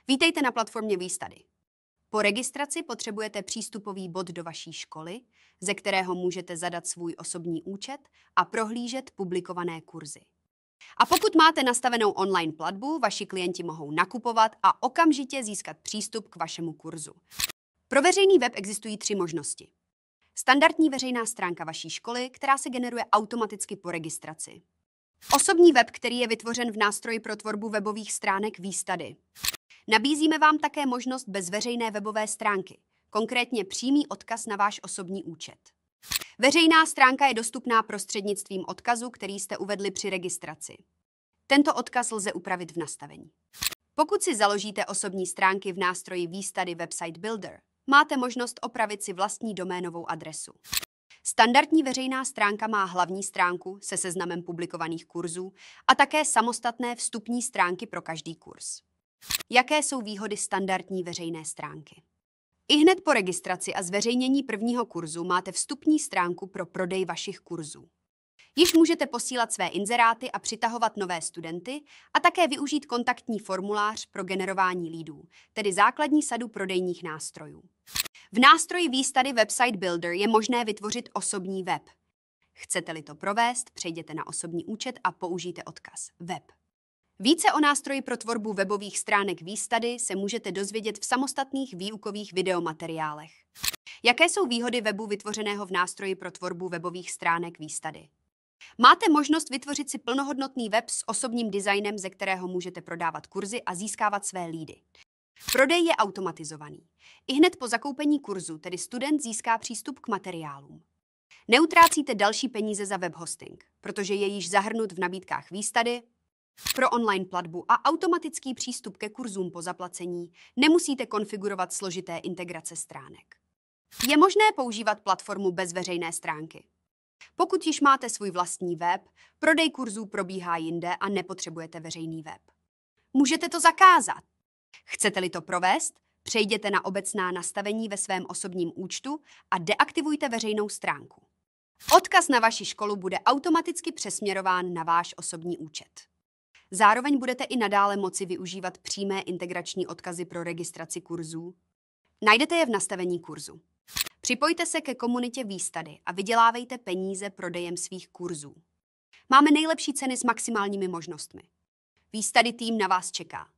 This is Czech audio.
Vítejte na platformě Výstudy. Po registraci potřebujete přístupový bod do vaší školy, ze kterého můžete zadat svůj osobní účet a prohlížet publikované kurzy. A pokud máte nastavenou online platbu, vaši klienti mohou nakupovat a okamžitě získat přístup k vašemu kurzu. Pro veřejný web existují 3 možnosti. Standardní veřejná stránka vaší školy, která se generuje automaticky po registraci. Osobní web, který je vytvořen v nástroji pro tvorbu webových stránek Výstudy. Nabízíme vám také možnost bez veřejné webové stránky, konkrétně přímý odkaz na váš osobní účet. Veřejná stránka je dostupná prostřednictvím odkazu, který jste uvedli při registraci. Tento odkaz lze upravit v nastavení. Pokud si založíte osobní stránky v nástroji Výstudy Website Builder, máte možnost opravit si vlastní doménovou adresu. Standardní veřejná stránka má hlavní stránku se seznamem publikovaných kurzů a také samostatné vstupní stránky pro každý kurz. Jaké jsou výhody standardní veřejné stránky? Ihned po registraci a zveřejnění prvního kurzu máte vstupní stránku pro prodej vašich kurzů. Již můžete posílat své inzeráty a přitahovat nové studenty a také využít kontaktní formulář pro generování leadů, tedy základní sadu prodejních nástrojů. V nástroji Výstudy Website Builder je možné vytvořit osobní web. Chcete-li to provést, přejděte na osobní účet a použijte odkaz web. Více o nástroji pro tvorbu webových stránek Výstudy se můžete dozvědět v samostatných výukových videomateriálech. Jaké jsou výhody webu vytvořeného v nástroji pro tvorbu webových stránek Výstudy? Máte možnost vytvořit si plnohodnotný web s osobním designem, ze kterého můžete prodávat kurzy a získávat své leady. Prodej je automatizovaný. Ihned po zakoupení kurzu tedy student získá přístup k materiálům. Neutrácíte další peníze za web hosting, protože je již zahrnut v nabídkách Výstudy. Pro online platbu a automatický přístup ke kurzům po zaplacení nemusíte konfigurovat složité integrace stránek. Je možné používat platformu bez veřejné stránky. Pokud již máte svůj vlastní web, prodej kurzů probíhá jinde a nepotřebujete veřejný web. Můžete to zakázat. Chcete-li to provést, přejděte na obecná nastavení ve svém osobním účtu a deaktivujte veřejnou stránku. Odkaz na vaši školu bude automaticky přesměrován na váš osobní účet. Zároveň budete i nadále moci využívat přímé integrační odkazy pro registraci kurzů. Najdete je v nastavení kurzu. Připojte se ke komunitě Výstudy a vydělávejte peníze prodejem svých kurzů. Máme nejlepší ceny s maximálními možnostmi. Výstudy tým na vás čeká.